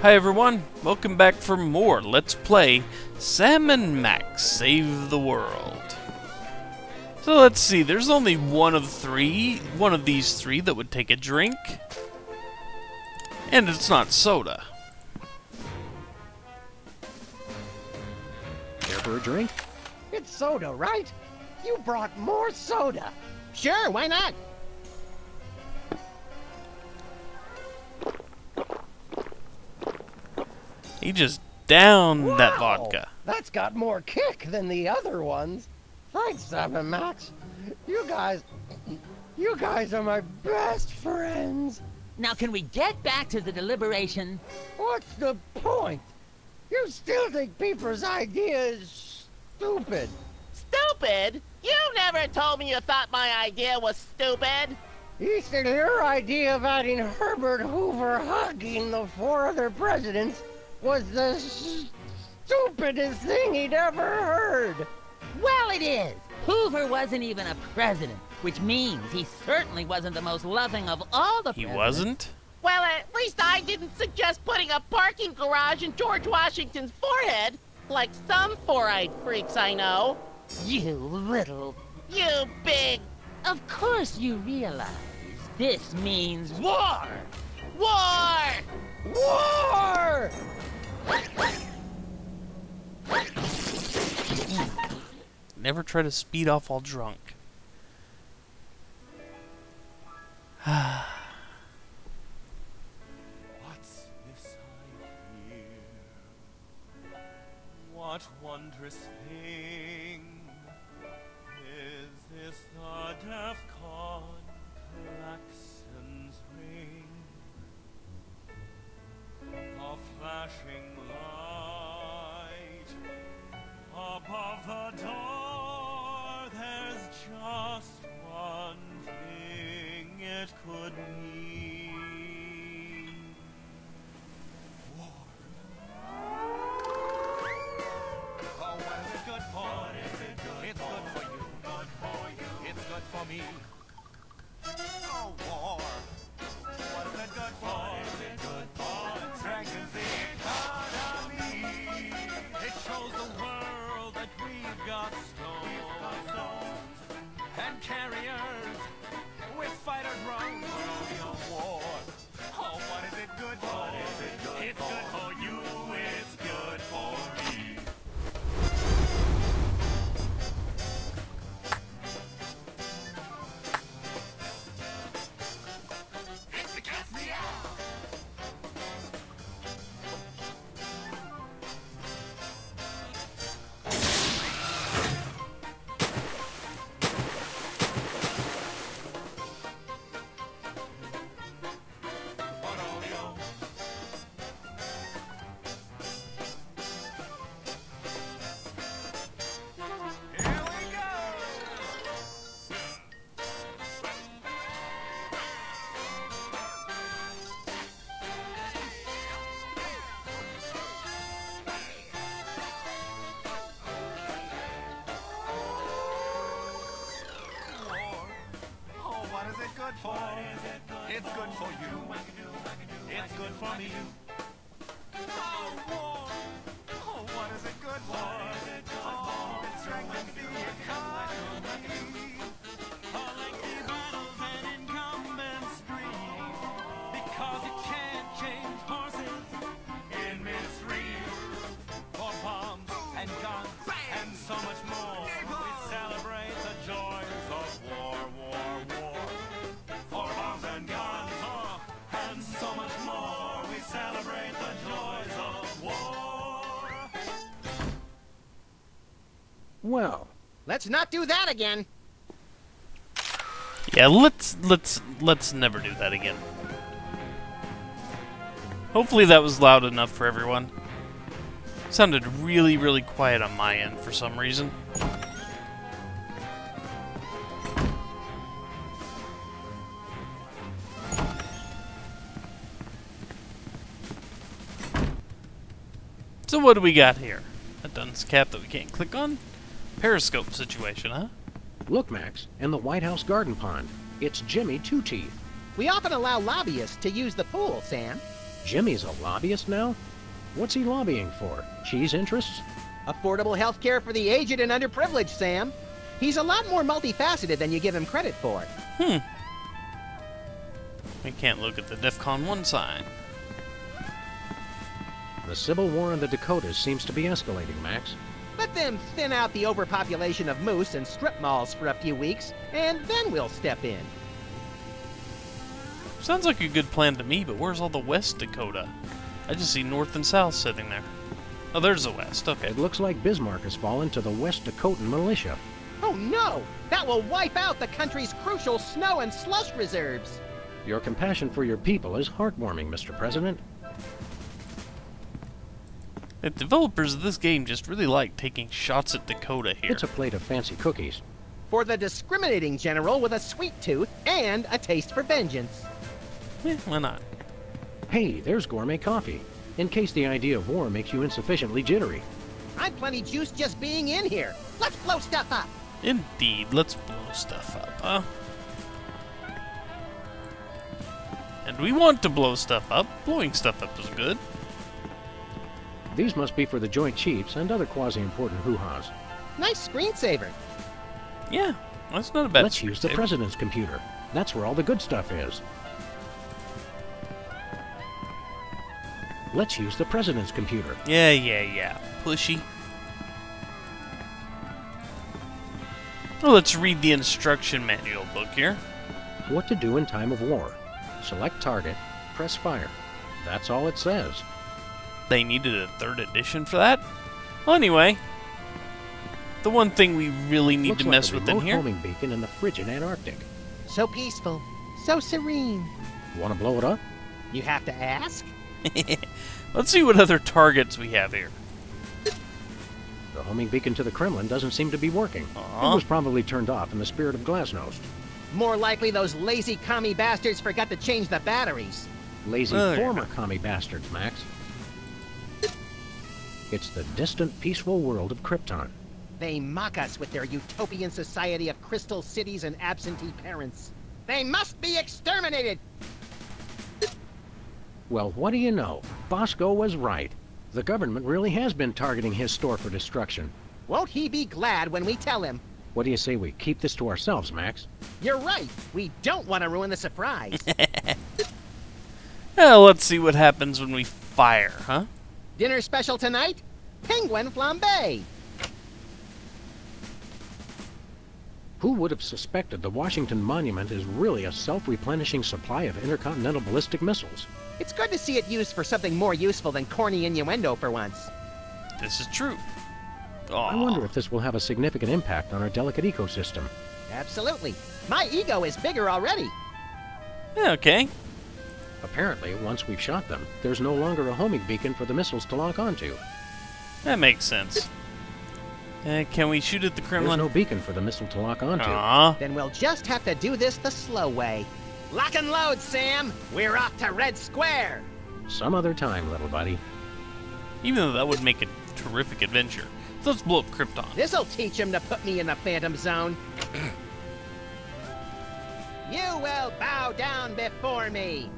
Hi everyone, welcome back for more Let's Play Sam and Max Save the World. So let's see, there's only one of these three that would take a drink. And it's not soda. Care for a drink? It's soda, right? You brought more soda. Sure, why not? He just downed Wow, that vodka. That's got more kick than the other ones. Thanks, Sam and Max. You guys are my best friends. Now can we get back to the deliberation? What's the point? You still think Peeper's idea is stupid. Stupid? You never told me you thought my idea was stupid. He said your idea of adding Herbert Hoover hugging the four other presidents was the stupidest thing he'd ever heard. Well, it is. Hoover wasn't even a president, which means he certainly wasn't the most loving of all the He presidents. wasn't? Well, at least I didn't suggest putting a parking garage in George Washington's forehead, like some four-eyed freaks I know. You little... You big Of course you realize this means war! war! War! Never try to speed off while drunk. What's this I hear? What wondrous thing is this? The DEFCON klaxons ring, a flashing light above the door. There's just one thing it could mean. War. Oh, what is it good for? What is it good it's for? Good for you. Good for you. It's good for me. Oh, war. What is it good for? What is it good for? It strengthens the economy. It shows the world that we've got stones and carriers with fighter drones. War. Oh, what is it good for? What is it good it's for? Good for you. It's good for me. It's the cat's meow. Here we go! War. Oh, what is it good for? It's good for you. It's good for me. Oh, war. Oh, what is it good for? Oh, it strengthens the economy. All lengthy battles and incumbents dream, because it can't change horses in midstream. For bombs and guns and so much more, we celebrate the joys of war, war, war. For bombs and guns, and so much more, we celebrate the joys of war. Well, Let's not do that again. Yeah, let's never do that again. Hopefully that was loud enough for everyone. Sounded really, really quiet on my end for some reason. So what do we got here? A dunce cap that we can't click on? Periscope situation, huh? look, Max, in the White House garden pond. It's Jimmy Two Teeth. We often allow lobbyists to use the pool, Sam. Jimmy's a lobbyist now? What's he lobbying for? Cheese interests? Affordable health care for the aged and underprivileged, Sam. He's a lot more multifaceted than you give him credit for. We can't look at the DEFCON 1 sign. The civil war in the Dakotas seems to be escalating, Max. Let them thin out the overpopulation of moose and strip malls for a few weeks, and then we'll step in. Sounds like a good plan to me, but where's all the West Dakota? I just see North and South sitting there. Oh, there's the West, okay. It looks like Bismarck has fallen to the West Dakotan militia. Oh no! That will wipe out the country's crucial snow and slush reserves! Your compassion for your people is heartwarming, Mr. President. The developers of this game just really like taking shots at Dakota here. It's a plate of fancy cookies. For the discriminating general with a sweet tooth and a taste for vengeance. Why not? Hey, there's gourmet coffee. In case the idea of war makes you insufficiently jittery. I'm plenty juiced just being in here. Let's blow stuff up. Indeed, let's blow stuff up, huh? And we want to blow stuff up. Blowing stuff up is good. These must be for the Joint Chiefs and other quasi-important hoo-has. Nice screensaver. Yeah, that's not a bad Let's use the screensaver. President's computer. That's where all the good stuff is. Let's use the President's computer. Yeah. Pushy. Well, let's read the instruction manual book here. What to do in time of war. Select target, press fire. That's all it says. They needed a 3rd edition for that? Well, anyway, the one thing we really need Looks to like mess a with in remote here. homing beacon in the frigid Antarctic. So peaceful. So serene. Want to blow it up? You have to ask? Let's see what other targets we have here. The homing beacon to the Kremlin doesn't seem to be working. Aw. It was probably turned off in the spirit of Glasnost. More likely those lazy commie bastards forgot to change the batteries. Lazy Oh, yeah. former commie bastards, Max. It's the distant, peaceful world of Krypton. They mock us with their utopian society of crystal cities and absentee parents. They must be exterminated! Well, what do you know? Bosco was right. The government really has been targeting his store for destruction. Won't he be glad when we tell him? What do you say we keep this to ourselves, Max? You're right. We don't want to ruin the surprise. Well, let's see what happens when we fire, huh? Dinner special tonight? Penguin flambe. Who would have suspected the Washington Monument is really a self-replenishing supply of intercontinental ballistic missiles? It's good to see it used for something more useful than corny innuendo for once. This is true. I wonder if this will have a significant impact on our delicate ecosystem. Absolutely. My ego is bigger already. Yeah, okay. Apparently, once we've shot them, there's no longer a homing beacon for the missiles to lock onto. That makes sense. Can we shoot at the There's Kremlin? no beacon for the missile to lock onto. Aw. Then we'll just have to do this the slow way. Lock and load, Sam! We're off to Red Square! Some other time, little buddy. Even though that would make a terrific adventure. So let's blow up Krypton. This'll teach him to put me in the Phantom Zone. You will bow down before me!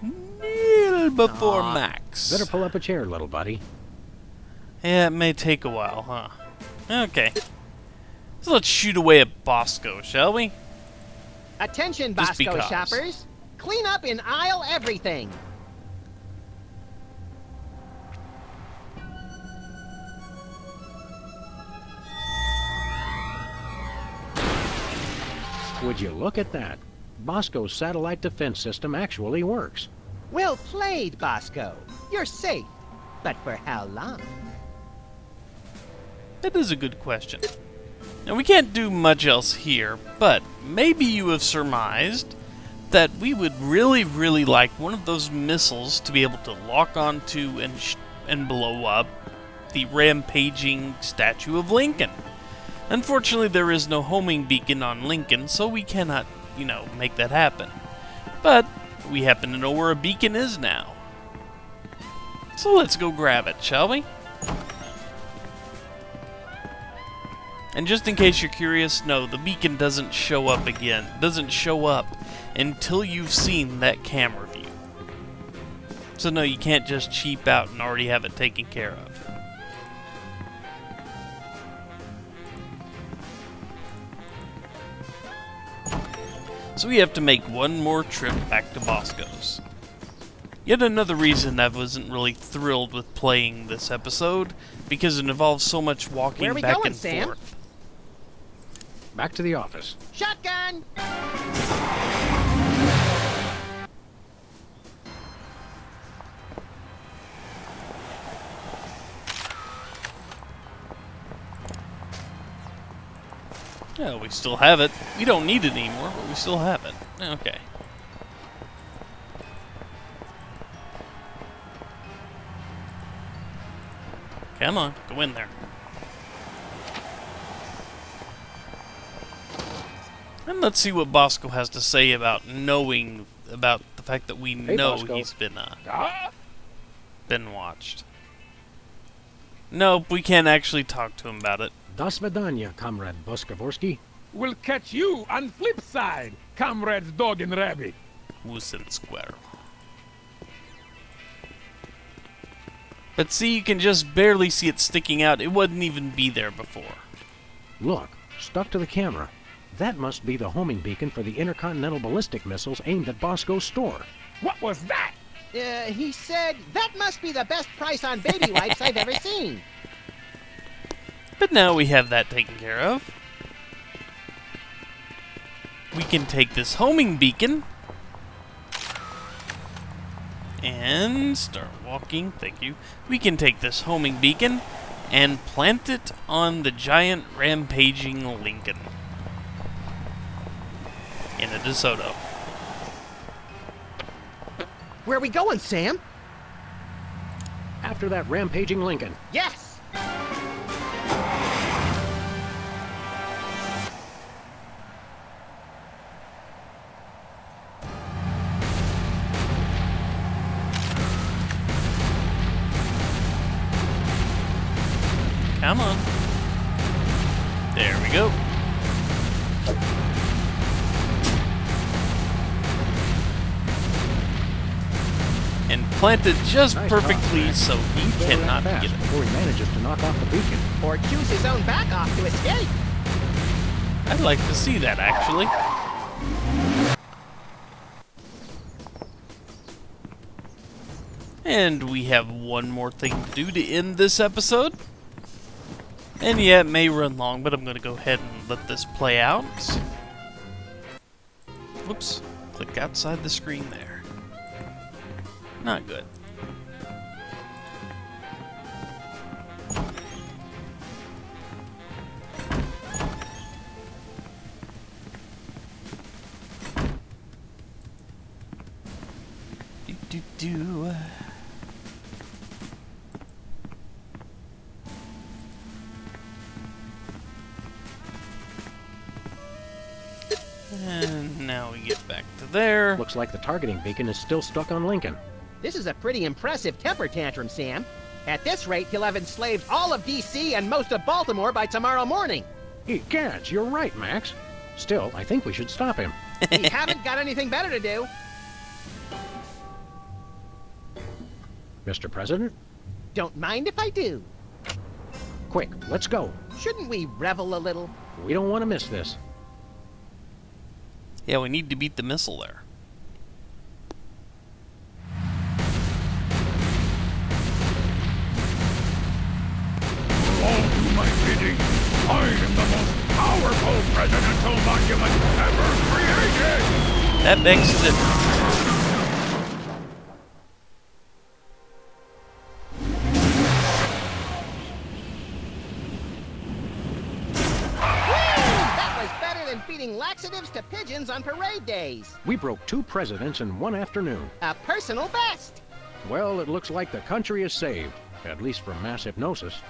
Kneel before Max. Better pull up a chair, little buddy. Yeah, it may take a while, huh? Okay. So let's shoot away at Bosco, shall we? Attention, Just Bosco because. shoppers! Clean up in aisle everything! Would you look at that? Bosco's satellite defense system actually works. Well played, Bosco. You're safe. But for how long? That is a good question. Now, we can't do much else here, but maybe you have surmised that we would really, really like one of those missiles to be able to lock onto and blow up the rampaging statue of Lincoln. Unfortunately, there is no homing beacon on Lincoln, so we cannot, make that happen. But we happen to know where a beacon is now. So let's go grab it, shall we? And just in case you're curious, no, the beacon doesn't show up again. Doesn't show up until you've seen that camera view. So no, you can't just cheap out and already have it taken care of. So we have to make one more trip back to Bosco's. Yet another reason I wasn't really thrilled with playing this episode, because it involves so much walking Where are we back going, and Sam? forth. Back to the office. Shotgun! Yeah, we still have it. We don't need it anymore, but we still have it. Okay. Come on, go in there. And let's see what Bosco has to say about knowing about the fact that we know Bosco. he's been watched. Nope, we can't actually talk to him about it. Do svidaniya, Comrade Boskovorsky. We'll catch you on flip side, comrades dog and rabbit. Woosen Square. But see, you can just barely see it sticking out. It wouldn't even be there before. Look, stuck to the camera. That must be the homing beacon for the intercontinental ballistic missiles aimed at Bosco's store. What was that? He said, that must be the best price on baby wipes I've ever seen. But now we have that taken care of. We can take this homing beacon and start walking. Thank you. We can take this homing beacon and plant it on the giant rampaging Lincoln in a DeSoto. Where are we going, Sam? After that rampaging Lincoln. Yes! Come on. There we go. And planted just Nice perfectly job, so he Go that cannot fast get it. before he manages to knock off the beacon. Or choose his own back off to escape. I'd like to see that, actually. And we have one more thing to do to end this episode. And yeah, it may run long, but I'm going to go ahead and let this play out. Whoops. Click outside the screen there. Not good. Do. And now we get back to there. Looks like the targeting beacon is still stuck on Lincoln. This is a pretty impressive temper tantrum, Sam. At this rate, he'll have enslaved all of D.C. and most of Baltimore by tomorrow morning. Egads, you're right, Max. Still, I think we should stop him. We haven't got anything better to do. Mr. President? Don't mind if I do. Quick, let's go. Shouldn't we revel a little? We don't want to miss this. Yeah, we need to beat the missile there. All do my bidding. I am the most powerful presidential monument ever created. That begs the difference. Feeding laxatives to pigeons on parade days. We broke 2 presidents in one afternoon. A personal best. Well, it looks like the country is saved, at least from mass hypnosis.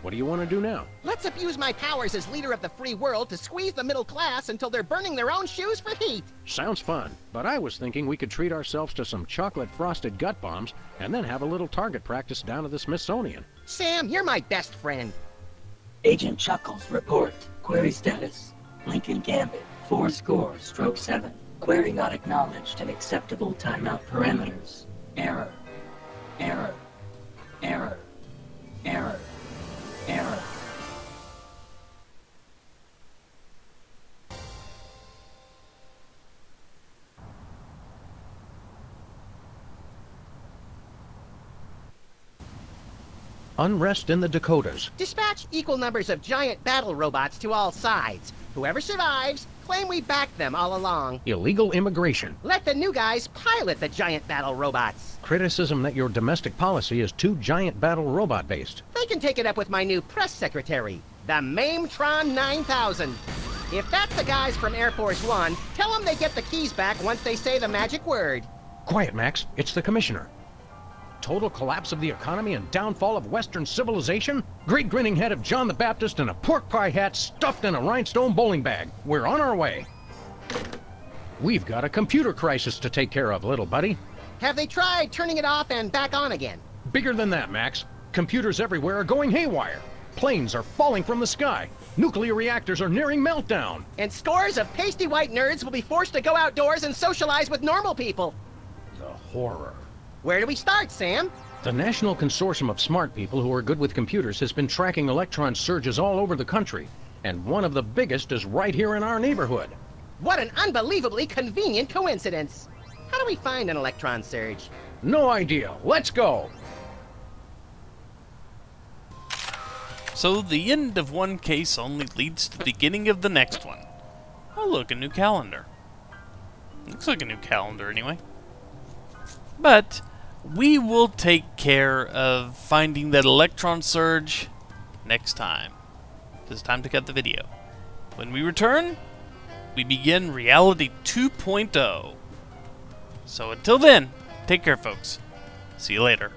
What do you want to do now? Let's abuse my powers as leader of the free world to squeeze the middle class until they're burning their own shoes for heat. Sounds fun, but I was thinking we could treat ourselves to some chocolate-frosted gut bombs and then have a little target practice down at the Smithsonian. Sam, you're my best friend. Agent Chuckles, report. Query status. Lincoln Gambit, 4-score/7. Query not acknowledged and acceptable timeout parameters. Error. Unrest in the Dakotas. Dispatch equal numbers of giant battle robots to all sides. Whoever survives, claim we backed them all along. Illegal immigration. Let the new guys pilot the giant battle robots. Criticism that your domestic policy is too giant battle robot based. They can take it up with my new press secretary, the Mametron 9000. If that's the guys from Air Force One, tell them they get the keys back once they say the magic word. Quiet, Max. It's the commissioner. Total collapse of the economy and downfall of Western civilization? Great grinning head of John the Baptist and a pork pie hat stuffed in a rhinestone bowling bag. We're on our way. We've got a computer crisis to take care of, little buddy. Have they tried turning it off and back on again? Bigger than that, Max. Computers everywhere are going haywire. Planes are falling from the sky. Nuclear reactors are nearing meltdown. And scores of pasty white nerds will be forced to go outdoors and socialize with normal people. The horror. Where do we start, Sam? The National Consortium of Smart People who are good with computers has been tracking electron surges all over the country. And one of the biggest is right here in our neighborhood. What an unbelievably convenient coincidence. How do we find an electron surge? No idea. Let's go. So the end of one case only leads to the beginning of the next one. Oh look, a new calendar. Looks like a new calendar anyway. But we will take care of finding that electron surge next time. It's time to cut the video. When we return, we begin Reality 2.0. So until then, take care folks. See you later.